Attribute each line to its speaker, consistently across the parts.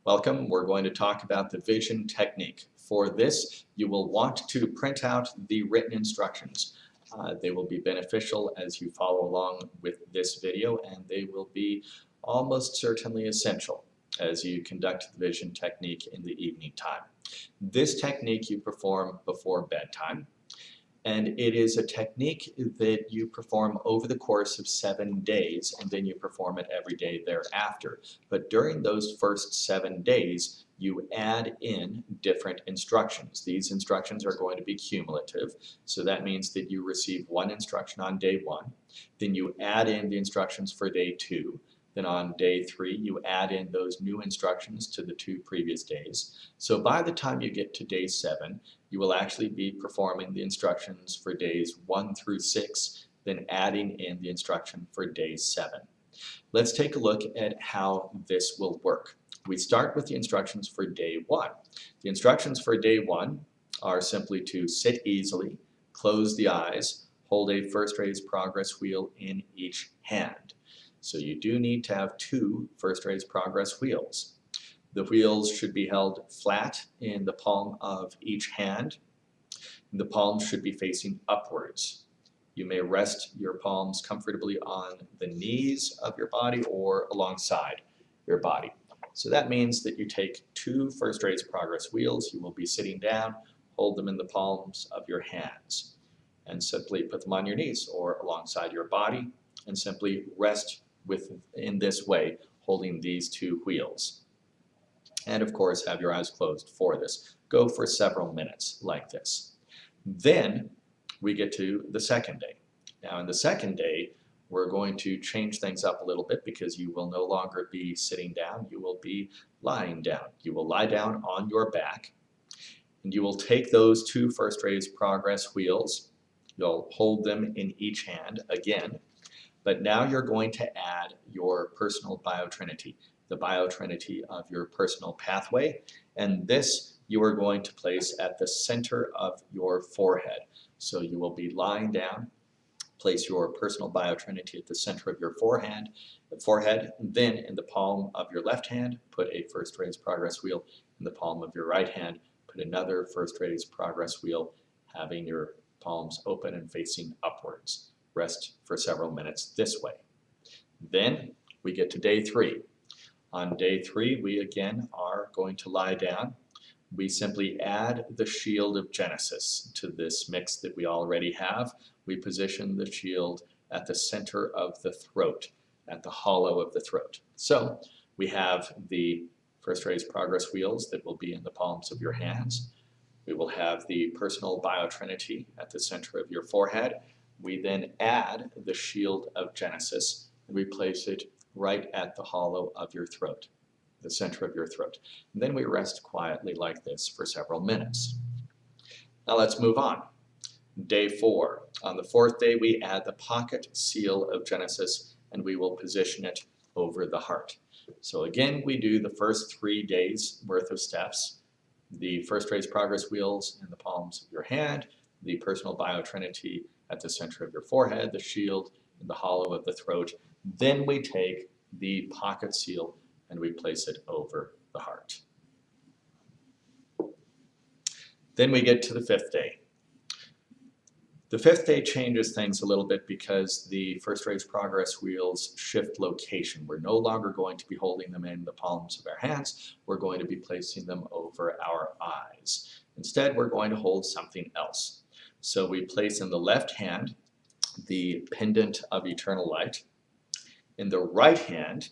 Speaker 1: Welcome. We're going to talk about the vision technique. For this, you will want to print out the written instructions. They will be beneficial as you follow along with this video, and they will be almost certainly essential as you conduct the vision technique in the evening time. This technique you perform before bedtime, and it is a technique that you perform over the course of 7 days, and then you perform it every day thereafter. But during those first 7 days, you add in different instructions. These instructions are going to be cumulative, so that means that you receive one instruction on day 1, then you add in the instructions for day 2, then on day 3 you add in those new instructions to the 2 previous days. So by the time you get to day 7, you will actually be performing the instructions for days 1 through 6, then adding in the instruction for day 7. Let's take a look at how this will work. We start with the instructions for day 1. The instructions for day 1 are simply to sit easily, close the eyes, hold a first raised progress wheel in each hand. So you do need to have 2 first raised progress wheels. The wheels should be held flat in the palm of each hand. The palms should be facing upwards. You may rest your palms comfortably on the knees of your body or alongside your body. So that means that you take 2 first raised progress wheels. You will be sitting down, hold them in the palms of your hands, and simply put them on your knees or alongside your body, and simply rest in this way, holding these 2 wheels. And of course, have your eyes closed for this. Go for several minutes like this. Then we get to the second day. Now in the second day, we're going to change things up a little bit because you will no longer be sitting down, you will be lying down. You will lie down on your back, and you will take those 2 first raised progress wheels. You'll hold them in each hand again, but now you're going to add your personal biotrinity, the biotrinity of your personal pathway, and this you are going to place at the center of your forehead. So you will be lying down, place your personal biotrinity at the center of your forehead, then in the palm of your left hand, put a first raised progress wheel. In the palm of your right hand, put another first raised progress wheel, having your palms open and facing upwards. Rest for several minutes this way. Then we get to day 3. On day 3, we again are going to lie down. We simply add the shield of Genesis to this mix that we already have. We position the shield at the center of the throat, at the hollow of the throat. So we have the first raised progress wheels that will be in the palms of your hands. We will have the personal biotrinity at the center of your forehead. We then add the shield of Genesis, and we place it right at the hollow of your throat, the center of your throat. And then we rest quietly like this for several minutes. Now let's move on. Day 4. On the 4th day, we add the pocket seal of Genesis, and we will position it over the heart. So again, we do the first 3 days worth of steps. The first raised progress wheels in the palms of your hand, the personal biotrinity at the center of your forehead, the shield in the hollow of the throat. Then we take the pocket seal and we place it over the heart. Then we get to the 5th day. The 5th day changes things a little bit because the first raised progress wheels shift location. We're no longer going to be holding them in the palms of our hands. We're going to be placing them over our eyes. Instead, we're going to hold something else. So we place in the left hand the pendant of eternal light. In the right hand,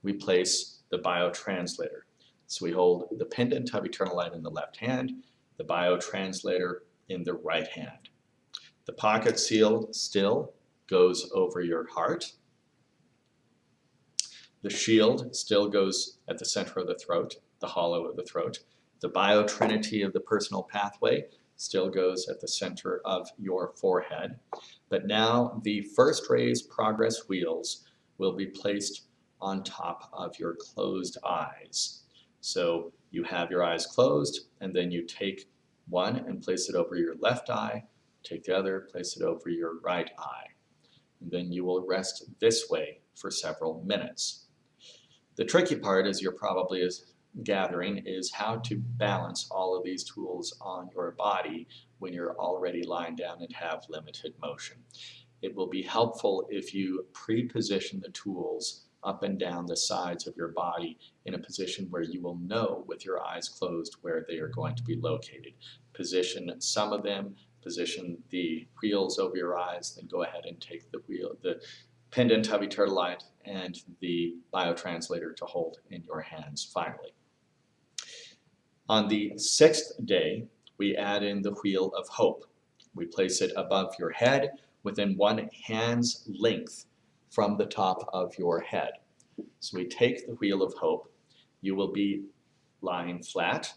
Speaker 1: we place the biotranslator. So we hold the pendant of eternal light in the left hand, the biotranslator in the right hand. The pocket seal still goes over your heart. The shield still goes at the center of the throat, the hollow of the throat. The biotrinity of the personal pathway still goes at the center of your forehead. But now the first raised progress wheels will be placed on top of your closed eyes. So you have your eyes closed, and then you take one and place it over your left eye, take the other, place it over your right eye. And then you will rest this way for several minutes. The tricky part, as you're probably gathering is how to balance all of these tools on your body when you're already lying down and have limited motion. It will be helpful if you pre-position the tools up and down the sides of your body in a position where you will know with your eyes closed where they are going to be located. Position some of them, position the wheels over your eyes, then go ahead and take the pendant heavy turtle light and the biotranslator to hold in your hands finally. On the 6th day, we add in the wheel of hope. We place it above your head within 1 hand's length from the top of your head. So we take the wheel of hope. You will be lying flat.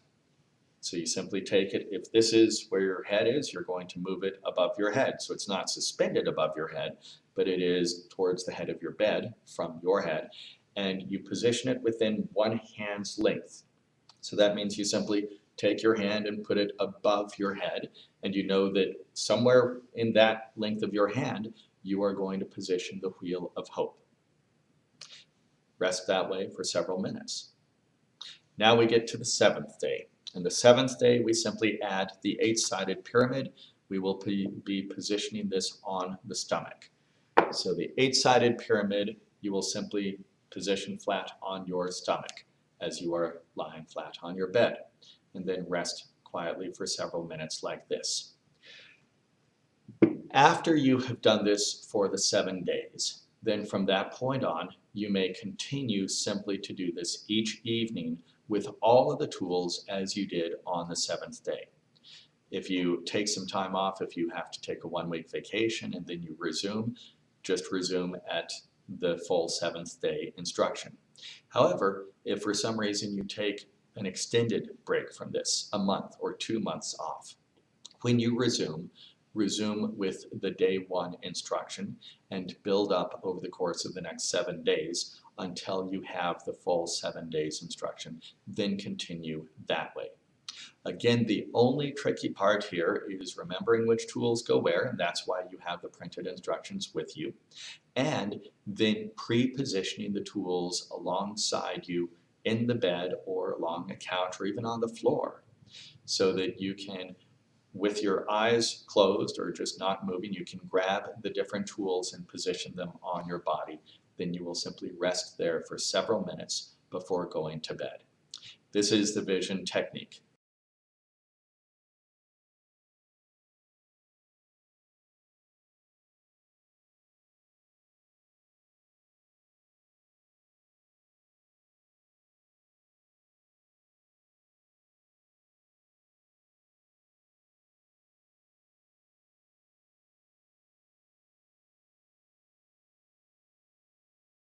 Speaker 1: So you simply take it, if this is where your head is, you're going to move it above your head. So it's not suspended above your head, but it is towards the head of your bed from your head. And you position it within 1 hand's length. So that means you simply take your hand and put it above your head, and you know that somewhere in that length of your hand, you are going to position the wheel of hope. Rest that way for several minutes. Now we get to the 7th day. And the 7th day, we simply add the 8-sided pyramid. We will be positioning this on the stomach. So the 8-sided pyramid, you will simply position flat on your stomach as you are lying flat on your bed, and then rest quietly for several minutes like this. After you have done this for the 7 days, then from that point on, you may continue simply to do this each evening with all of the tools as you did on the 7th day. If you take some time off, if you have to take a 1-week vacation and then you resume, just resume at the full 7th day instruction. However, if for some reason you take an extended break from this, a month or 2 months off, when you resume with the day 1 instruction and build up over the course of the next 7 days until you have the full 7 days instruction, then continue that way. Again, the only tricky part here is remembering which tools go where, and that's why you have the printed instructions with you, and then pre-positioning the tools alongside you in the bed or along a couch or even on the floor, so that you can, with your eyes closed or just not moving, you can grab the different tools and position them on your body. Then you will simply rest there for several minutes before going to bed. This is the vision technique.